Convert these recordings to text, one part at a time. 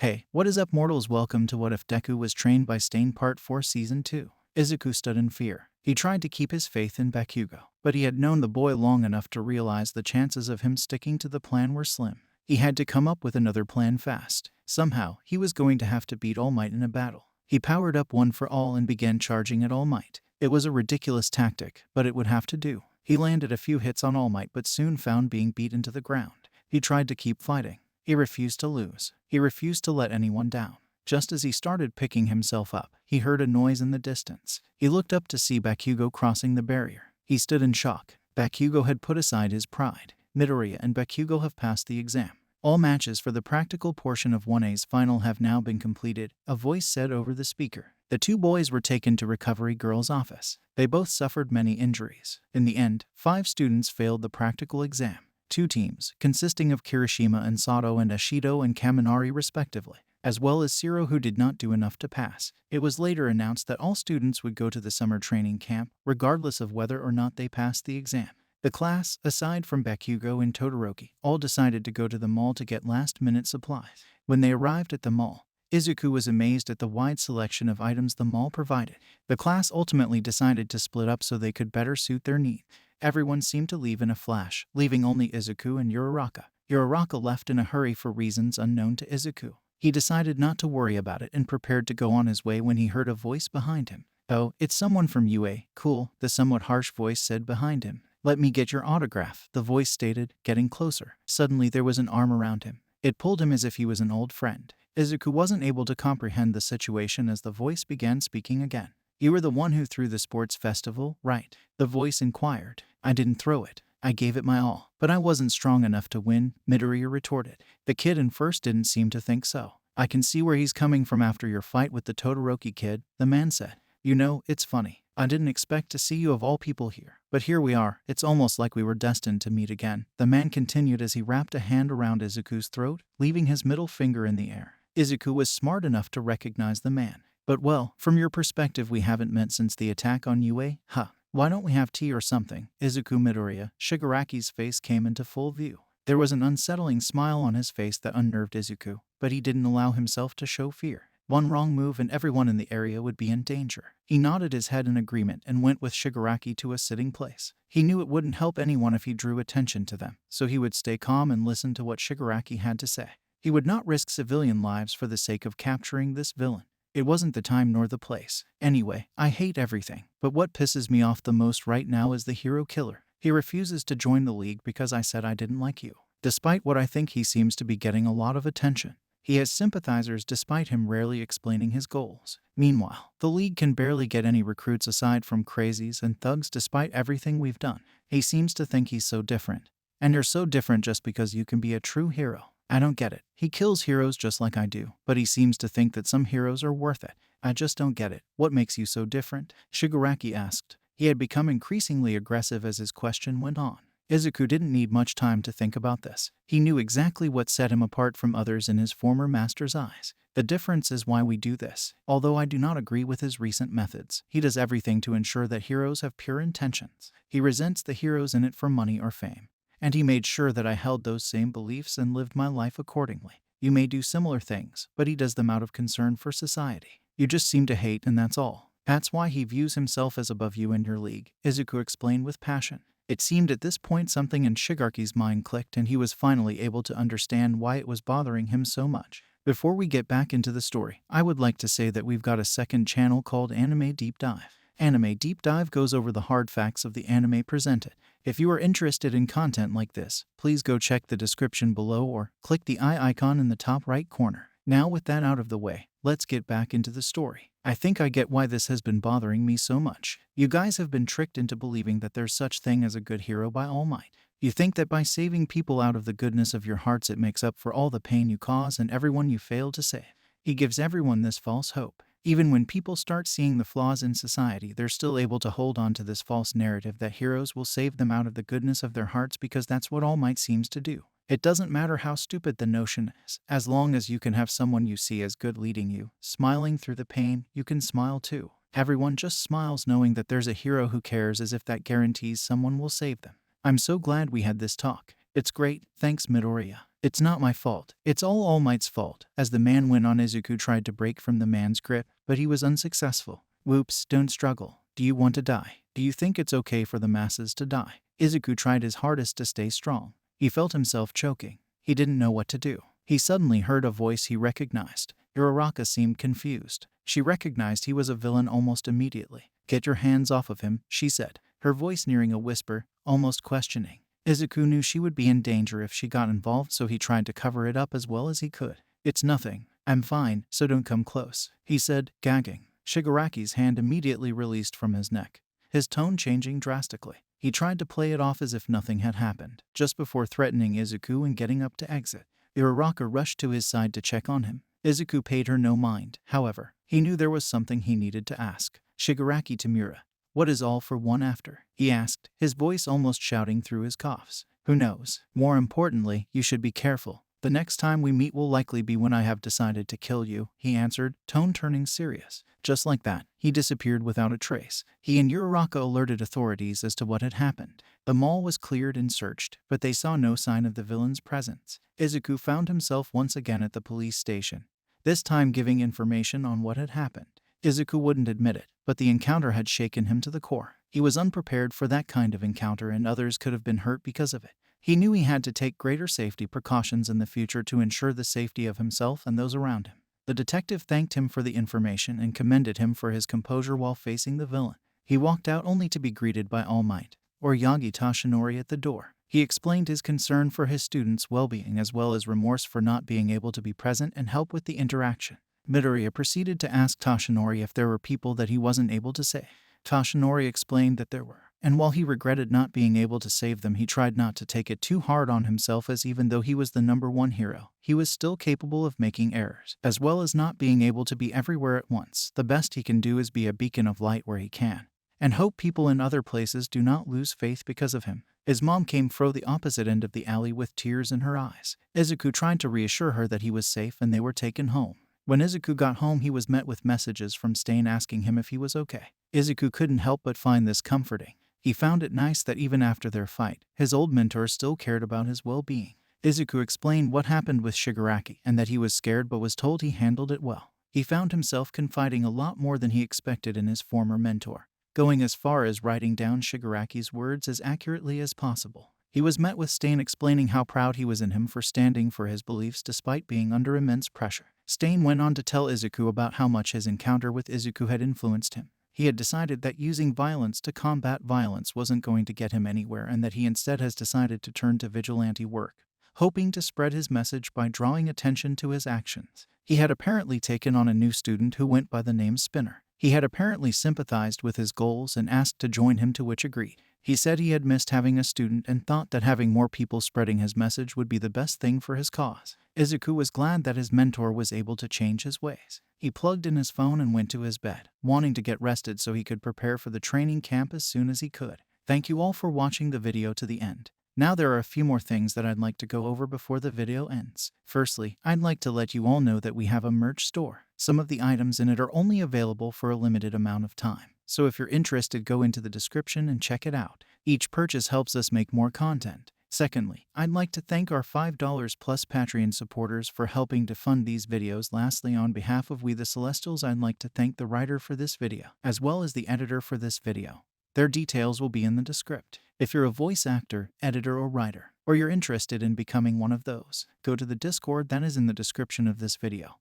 Hey, what is up, mortals? Welcome to What If Deku Was Trained by Stain Part 4 Season 2. Izuku stood in fear. He tried to keep his faith in Bakugo, but he had known the boy long enough to realize the chances of him sticking to the plan were slim. He had to come up with another plan fast. Somehow, he was going to have to beat All Might in a battle. He powered up One for All and began charging at All Might. It was a ridiculous tactic, but it would have to do. He landed a few hits on All Might but soon found being beaten to the ground. He tried to keep fighting. He refused to lose. He refused to let anyone down. Just as he started picking himself up, he heard a noise in the distance. He looked up to see Bakugo crossing the barrier. He stood in shock. Bakugo had put aside his pride. Midoriya and Bakugo have passed the exam. All matches for the practical portion of 1A's final have now been completed, a voice said over the speaker. The two boys were taken to Recovery Girl's office. They both suffered many injuries. In the end, 5 students failed the practical exam. 2 teams, consisting of Kirishima and Sato and Ashido and Kaminari respectively, as well as Zero, who did not do enough to pass. It was later announced that all students would go to the summer training camp, regardless of whether or not they passed the exam. The class, aside from Bakugo and Todoroki, all decided to go to the mall to get last-minute supplies. When they arrived at the mall, Izuku was amazed at the wide selection of items the mall provided. The class ultimately decided to split up so they could better suit their needs. Everyone seemed to leave in a flash, leaving only Izuku and Uraraka. Uraraka left in a hurry for reasons unknown to Izuku. He decided not to worry about it and prepared to go on his way when he heard a voice behind him. "Oh, it's someone from UA, cool," the somewhat harsh voice said behind him. "Let me get your autograph," the voice stated, getting closer. Suddenly there was an arm around him. It pulled him as if he was an old friend. Izuku wasn't able to comprehend the situation as the voice began speaking again. "You were the one who threw the sports festival, right?" the voice inquired. "I didn't throw it. I gave it my all. But I wasn't strong enough to win," Midoriya retorted. The kid in first didn't seem to think so. "I can see where he's coming from after your fight with the Todoroki kid," the man said. "You know, it's funny. I didn't expect to see you of all people here. But here we are. It's almost like we were destined to meet again," the man continued as he wrapped a hand around Izuku's throat, leaving his middle finger in the air. Izuku was smart enough to recognize the man. "But well, from your perspective we haven't met since the attack on UA, huh? Why don't we have tea or something?" Izuku Midoriya, Shigaraki's face came into full view. There was an unsettling smile on his face that unnerved Izuku, but he didn't allow himself to show fear. One wrong move and everyone in the area would be in danger. He nodded his head in agreement and went with Shigaraki to a sitting place. He knew it wouldn't help anyone if he drew attention to them, so he would stay calm and listen to what Shigaraki had to say. He would not risk civilian lives for the sake of capturing this villain. It wasn't the time nor the place. Anyway, I hate everything. But what pisses me off the most right now is the hero killer. He refuses to join the league because I said I didn't like you. Despite what I think he seems to be getting a lot of attention. He has sympathizers despite him rarely explaining his goals. Meanwhile, the league can barely get any recruits aside from crazies and thugs despite everything we've done. He seems to think he's so different. And you're so different just because you can be a true hero. I don't get it. He kills heroes just like I do, but he seems to think that some heroes are worth it. I just don't get it. What makes you so different?" Shigaraki asked. He had become increasingly aggressive as his question went on. Izuku didn't need much time to think about this. He knew exactly what set him apart from others in his former master's eyes. "The difference is why we do this. Although I do not agree with his recent methods, he does everything to ensure that heroes have pure intentions. He resents the heroes in it for money or fame. And he made sure that I held those same beliefs and lived my life accordingly. You may do similar things, but he does them out of concern for society. You just seem to hate and that's all. That's why he views himself as above you and your league," Izuku explained with passion. It seemed at this point something in Shigarki's mind clicked and he was finally able to understand why it was bothering him so much. Before we get back into the story, I would like to say that we've got a second channel called Anime Deep Dive. Anime Deep Dive goes over the hard facts of the anime presented. If you are interested in content like this, please go check the description below or click the eye icon in the top right corner. Now with that out of the way, let's get back into the story. I think I get why this has been bothering me so much. You guys have been tricked into believing that there's such thing as a good hero by All Might. You think that by saving people out of the goodness of your hearts it makes up for all the pain you cause and everyone you fail to save. He gives everyone this false hope. Even when people start seeing the flaws in society, they're still able to hold on to this false narrative that heroes will save them out of the goodness of their hearts because that's what All Might seems to do. It doesn't matter how stupid the notion is. As long as you can have someone you see as good leading you, smiling through the pain, you can smile too. Everyone just smiles knowing that there's a hero who cares as if that guarantees someone will save them. I'm so glad we had this talk. It's great, thanks Midoriya. "It's not my fault. It's All Might's fault." As the man went on, Izuku tried to break from the man's grip, but he was unsuccessful. "Whoops, don't struggle. Do you want to die? Do you think it's okay for the masses to die?" Izuku tried his hardest to stay strong. He felt himself choking. He didn't know what to do. He suddenly heard a voice he recognized. Uraraka seemed confused. She recognized he was a villain almost immediately. "Get your hands off of him," she said, her voice nearing a whisper, almost questioning. Izuku knew she would be in danger if she got involved, so he tried to cover it up as well as he could. "It's nothing. I'm fine, so don't come close," he said, gagging. Shigaraki's hand immediately released from his neck, his tone changing drastically. He tried to play it off as if nothing had happened, just before threatening Izuku and getting up to exit. Uraraka rushed to his side to check on him. Izuku paid her no mind, however. He knew there was something he needed to ask. "Shigaraki Tamura, what is all for one after?" he asked, his voice almost shouting through his coughs. "Who knows? More importantly, you should be careful. The next time we meet will likely be when I have decided to kill you," he answered, tone turning serious. Just like that, he disappeared without a trace. He and Uraraka alerted authorities as to what had happened. The mall was cleared and searched, but they saw no sign of the villain's presence. Izuku found himself once again at the police station, this time giving information on what had happened. Izuku wouldn't admit it, but the encounter had shaken him to the core. He was unprepared for that kind of encounter, and others could have been hurt because of it. He knew he had to take greater safety precautions in the future to ensure the safety of himself and those around him. The detective thanked him for the information and commended him for his composure while facing the villain. He walked out only to be greeted by All Might, or Yagi Tashinori, at the door. He explained his concern for his students' well-being as well as remorse for not being able to be present and help with the interaction. Midoriya proceeded to ask Tashinori if there were people that he wasn't able to save. Tashinori explained that there were, and while he regretted not being able to save them, he tried not to take it too hard on himself, as even though he was the #1 hero, he was still capable of making errors, as well as not being able to be everywhere at once. The best he can do is be a beacon of light where he can, and hope people in other places do not lose faith because of him. His mom came from the opposite end of the alley with tears in her eyes. Izuku tried to reassure her that he was safe and they were taken home. When Izuku got home, he was met with messages from Stain asking him if he was okay. Izuku couldn't help but find this comforting. He found it nice that even after their fight, his old mentor still cared about his well-being. Izuku explained what happened with Shigaraki and that he was scared but was told he handled it well. He found himself confiding a lot more than he expected in his former mentor, going as far as writing down Shigaraki's words as accurately as possible. He was met with Stain explaining how proud he was in him for standing for his beliefs despite being under immense pressure. Stain went on to tell Izuku about how much his encounter with Izuku had influenced him. He had decided that using violence to combat violence wasn't going to get him anywhere, and that he instead has decided to turn to vigilante work, hoping to spread his message by drawing attention to his actions. He had apparently taken on a new student who went by the name Spinner. He had apparently sympathized with his goals and asked to join him, to which agreed. He said he had missed having a student and thought that having more people spreading his message would be the best thing for his cause. Izuku was glad that his mentor was able to change his ways. He plugged in his phone and went to his bed, wanting to get rested so he could prepare for the training camp as soon as he could. Thank you all for watching the video to the end. Now there are a few more things that I'd like to go over before the video ends. Firstly, I'd like to let you all know that we have a merch store. Some of the items in it are only available for a limited amount of time, so if you're interested, go into the description and check it out. Each purchase helps us make more content. Secondly, I'd like to thank our $5 plus Patreon supporters for helping to fund these videos. Lastly, on behalf of We the Celestials, I'd like to thank the writer for this video, as well as the editor for this video. Their details will be in the description. If you're a voice actor, editor, or writer, or you're interested in becoming one of those, go to the Discord that is in the description of this video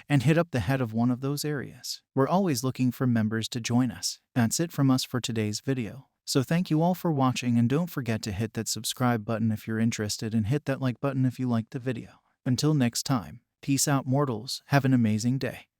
and hit up the head of one of those areas. We're always looking for members to join us. That's it from us for today's video. So thank you all for watching, and don't forget to hit that subscribe button if you're interested, and hit that like button if you liked the video. Until next time, peace out mortals, have an amazing day.